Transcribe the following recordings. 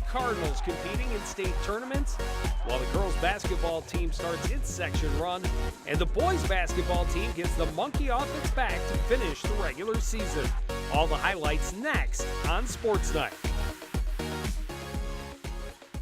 Cardinals competing in state tournaments, while the girls basketball team starts its section run, and the boys basketball team gets the monkey off its back to finish the regular season. All the highlights next on Sports Night.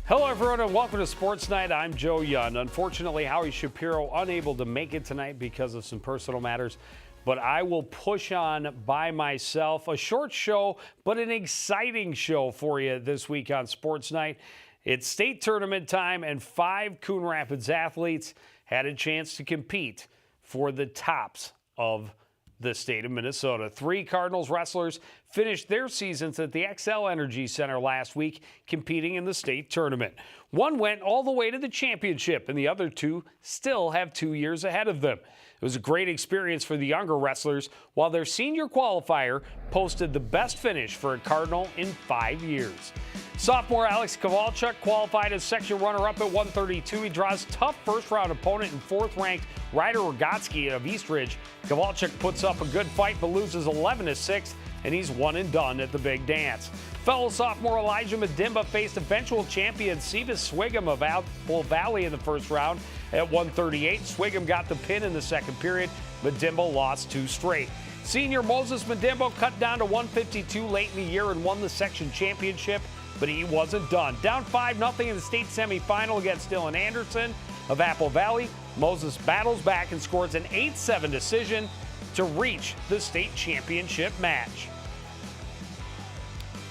Hello everyone and welcome to Sports Night. I'm Joe Young. Unfortunately, Howie Shapiro unable to make it tonight because of some personal matters, but I will push on by myself. A short show, but an exciting show for you this week on Sports Night. It's state tournament time, and 5 Coon Rapids athletes had a chance to compete for the tops of the state of Minnesota. 3 Cardinals wrestlers finished their seasons at the XL Energy Center last week, competing in the state tournament. One went all the way to the championship, and the other 2 still have 2 years ahead of them. It was a great experience for the younger wrestlers, while their senior qualifier posted the best finish for a Cardinal in 5 years. Sophomore Alex Kowalchuk qualified as section runner-up at 132. He draws tough first-round opponent and 4th-ranked Ryder Rogotsky of Eastridge. Kowalchuk puts up a good fight but loses 11-6, and he's one and done at the big dance. Fellow sophomore Elijah Madimba faced eventual champion Sebas Swigum of Apple Valley in the first round at 138. Swigum got the pin in the second period. Madimba lost 2 straight. Senior Moses Madimba cut down to 152 late in the year and won the section championship, but he wasn't done. Down 5-0 in the state semifinal against Dylan Anderson of Apple Valley. Moses battles back and scores an 8-7 decision to reach the state championship match.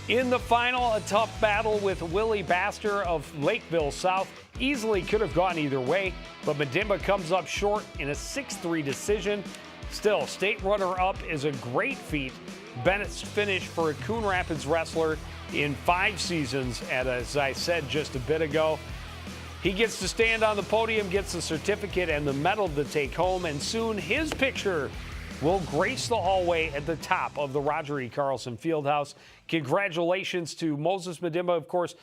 In the final, a tough battle with Willie Baster of Lakeville South. Easily could have gone either way, but Madimba comes up short in a 6-3 decision. Still, state runner-up is a great feat. Bennett's finish for a Coon Rapids wrestler in 5 seasons, and as I said just a bit ago, he gets to stand on the podium, gets the certificate and the medal to take home, and soon his picture will grace the hallway at the top of the Roger E. Carlson Fieldhouse. Congratulations to Moses Madimba, of course.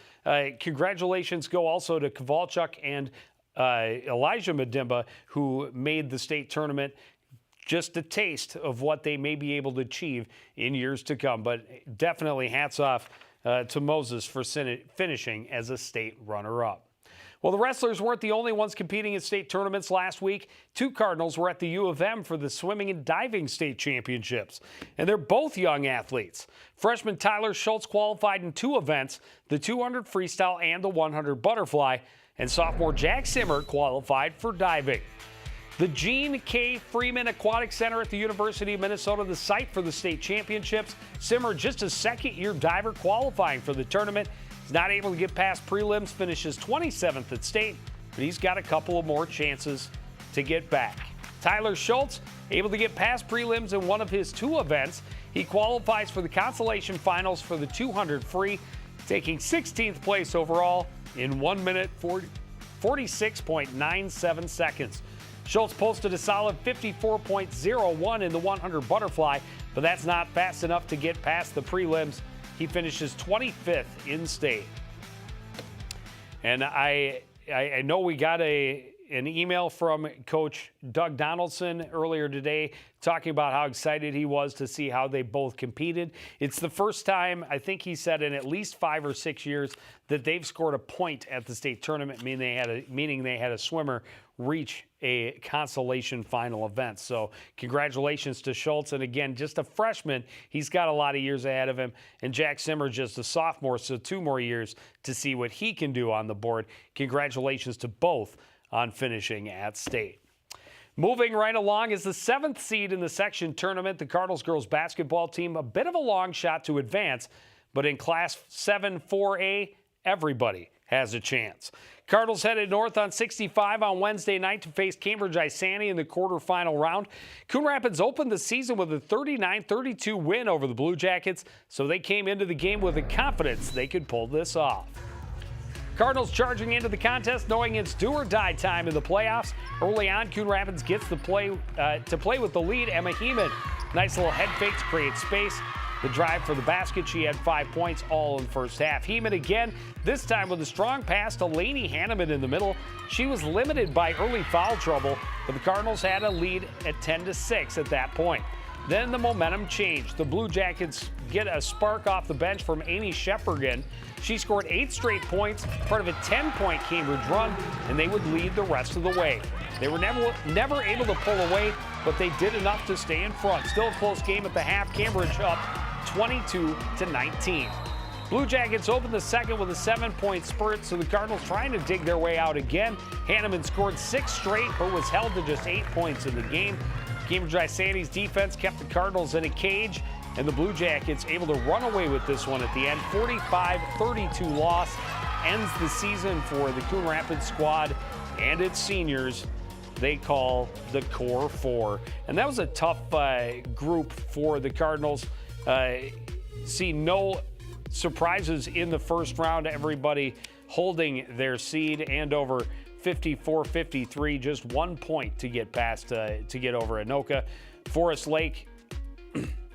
Congratulations go also to Kowalchuk and Elijah Madimba, who made the state tournament. Just a taste of what they may be able to achieve in years to come. But definitely hats off to Moses for finishing as a state runner-up. Well, the wrestlers weren't the only ones competing in state tournaments last week. 2 Cardinals were at the U of M for the swimming and diving state championships, and they're both young athletes. Freshman Tyler Schultz qualified in 2 events, the 200 freestyle and the 100 butterfly, and sophomore Jack Simmer qualified for diving. The Gene K. Freeman Aquatic Center at the University of Minnesota, the site for the state championships. Simmer, just a second-year diver qualifying for the tournament. He's not able to get past prelims, finishes 27th at state, but he's got a couple of more chances to get back. Tyler Schultz, able to get past prelims in one of his 2 events. He qualifies for the consolation finals for the 200 free, taking 16th place overall in 1 minute 46.97 seconds. Schultz posted a solid 54.01 in the 100 butterfly, but that's not fast enough to get past the prelims. He finishes 25th in state. And I know we got an email from Coach Doug Donaldson earlier today talking about how excited he was to see how they both competed. It's the first time, I think he said, in at least 5 or 6 years that they've scored a point at the state tournament, meaning they had a swimmer reach a consolation final event. So congratulations to Schultz. And again, just a freshman, he's got a lot of years ahead of him. And Jack Simmer, just a sophomore, so 2 more years to see what he can do on the board. Congratulations to both on finishing at state. Moving right along is the 7th seed in the section tournament. The Cardinals girls basketball team, a bit of a long shot to advance, but in Class 7 4A, everybody has a chance. Cardinals headed north on 65 on Wednesday night to face Cambridge Isani in the quarterfinal round. Coon Rapids opened the season with a 39-32 win over the Blue Jackets, so they came into the game with the confidence they could pull this off. Cardinals charging into the contest knowing it's do-or-die time in the playoffs. Early on, Coon Rapids gets to play with the lead. Emma Heeman, nice little head fakes, create space. The drive for the basket, she had 5 points all in the first half. Heeman again, this time with a strong pass to Lainey Hanneman in the middle. She was limited by early foul trouble, but the Cardinals had a lead at 10-6 at that point. Then the momentum changed. The Blue Jackets get a spark off the bench from Amy Sheppergan. She scored 8 straight points, part of a 10-point Cambridge run, and they would lead the rest of the way. They were never able to pull away, but they did enough to stay in front. Still a close game at the half. Cambridge up 22-19. Blue Jackets opened the second with a 7-point spurt, so the Cardinals trying to dig their way out again. Hanneman scored 6 straight, but was held to just 8 points in the game. Cambridge Isani's defense kept the Cardinals in a cage, and the Blue Jackets able to run away with this one at the end. 45-32 loss ends the season for the Coon Rapids squad and its seniors. They call the Core Four. And that was a tough group for the Cardinals. See no surprises in the first round. Everybody holding their seed. Andover 54-53, just 1 point to get past, to get over Anoka. Forest Lake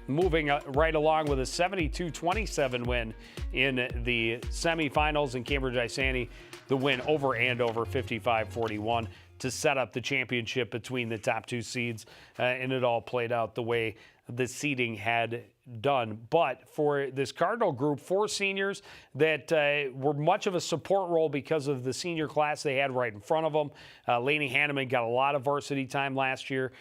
moving right along with a 72-27 win in the semifinals, and Cambridge Isani the win over Andover 55-41 to set up the championship between the top 2 seeds, and it all played out the way the seeding had done. But for this Cardinal group, 4 seniors that were much of a support role because of the senior class they had right in front of them. Lainey Hanneman got a lot of varsity time last year.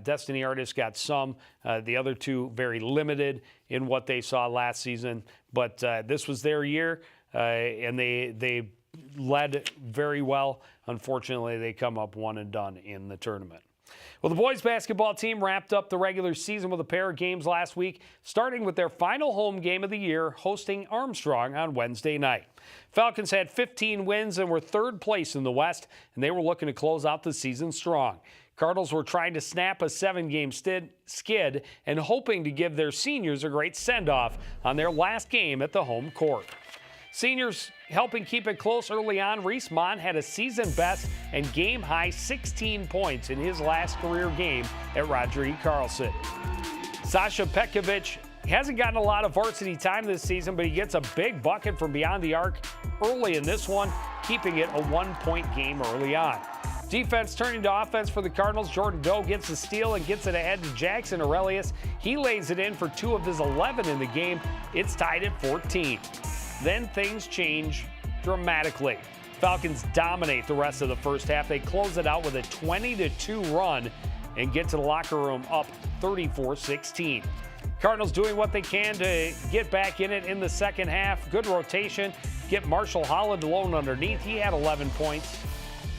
Destiny Artist got some. The other 2 very limited in what they saw last season. But this was their year, and they led very well. Unfortunately, they come up one and done in the tournament. Well, the boys basketball team wrapped up the regular season with a pair of games last week, starting with their final home game of the year, hosting Armstrong on Wednesday night. Falcons had 15 wins and were 3rd place in the West, and they were looking to close out the season strong. Cardinals were trying to snap a 7-game skid and hoping to give their seniors a great send-off on their last game at the home court. Seniors helping keep it close early on. Reese Mon had a season best and game-high 16 points in his last career game at Roger E. Carlson. Sasha Petkovic hasn't gotten a lot of varsity time this season, but he gets a big bucket from beyond the arc early in this one, keeping it a 1-point game early on. Defense turning to offense for the Cardinals. Jordan Doe gets the steal and gets it ahead to Jackson Aurelius. He lays it in for 2 of his 11 in the game. It's tied at 14. Then things change dramatically. Falcons dominate the rest of the first half. They close it out with a 20-2 run and get to the locker room up 34-16. Cardinals doing what they can to get back in it in the second half. Good rotation. Get Marshall Holland alone underneath. He had 11 points.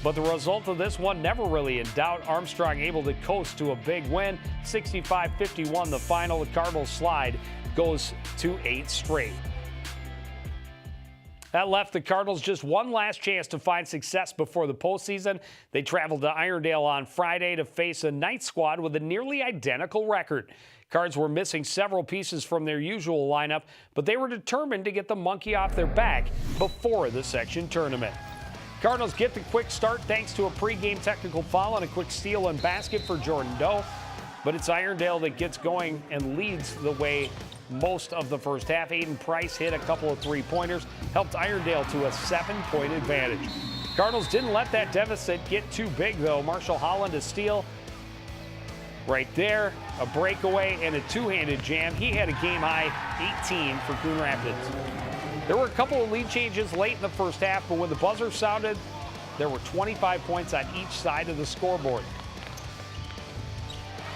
But the result of this one never really in doubt. Armstrong able to coast to a big win. 65-51 the final. The Cardinals slide goes to 8 straight. That left the Cardinals just one last chance to find success before the postseason. They traveled to Irondale on Friday to face a Knight squad with a nearly identical record. Cards were missing several pieces from their usual lineup, but they were determined to get the monkey off their back before the section tournament. Cardinals get the quick start thanks to a pregame technical foul and a quick steal and basket for Jordan Doe. But it's Irondale that gets going and leads the way most of the first half. Aiden Price hit a couple of 3-pointers, helped Irondale to a 7-point advantage. Cardinals didn't let that deficit get too big, though. Marshall Holland a steal right there, a breakaway, and a 2-handed jam. He had a game-high 18 for Coon Rapids. There were a couple of lead changes late in the first half, but when the buzzer sounded, there were 25 points on each side of the scoreboard.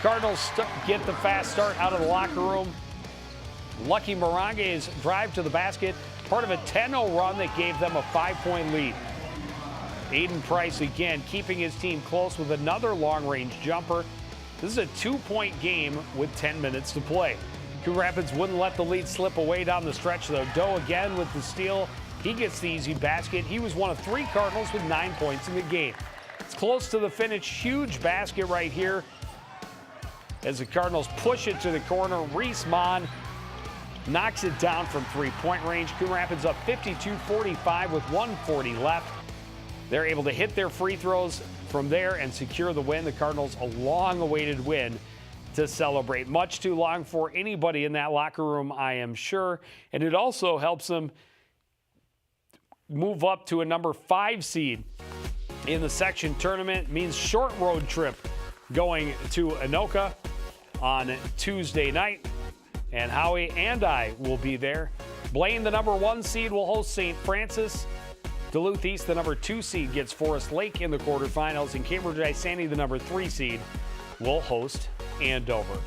Cardinals get the fast start out of the locker room. Lucky Morange's drive to the basket, part of a 10-0 run that gave them a 5-point lead. Aiden Price again keeping his team close with another long-range jumper. This is a 2-point game with 10 minutes to play. Coon Rapids wouldn't let the lead slip away down the stretch, though. Doe again with the steal. He gets the easy basket. He was one of 3 Cardinals with 9 points in the game. It's close to the finish. Huge basket right here as the Cardinals push it to the corner. Reese Mon knocks it down from 3-point range. Coon Rapids up 52-45 with 1:40 left. They're able to hit their free throws from there and secure the win. The Cardinals a long-awaited win to celebrate. Much too long for anybody in that locker room, I am sure. And it also helps them move up to a number 5 seed in the section tournament. It means short road trip going to Anoka on Tuesday night. And Howie and I will be there. Blaine, the number 1 seed, will host St. Francis. Duluth East, the number 2 seed, gets Forest Lake in the quarterfinals. And Cambridge Isani, the number 3 seed, will host Andover.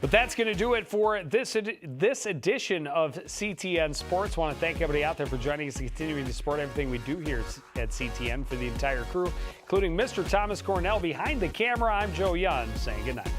But that's going to do it for this edition of CTN Sports. I want to thank everybody out there for joining us and continuing to support everything we do here at CTN. For the entire crew, including Mr. Thomas Cornell behind the camera, I'm Joe Young saying good night.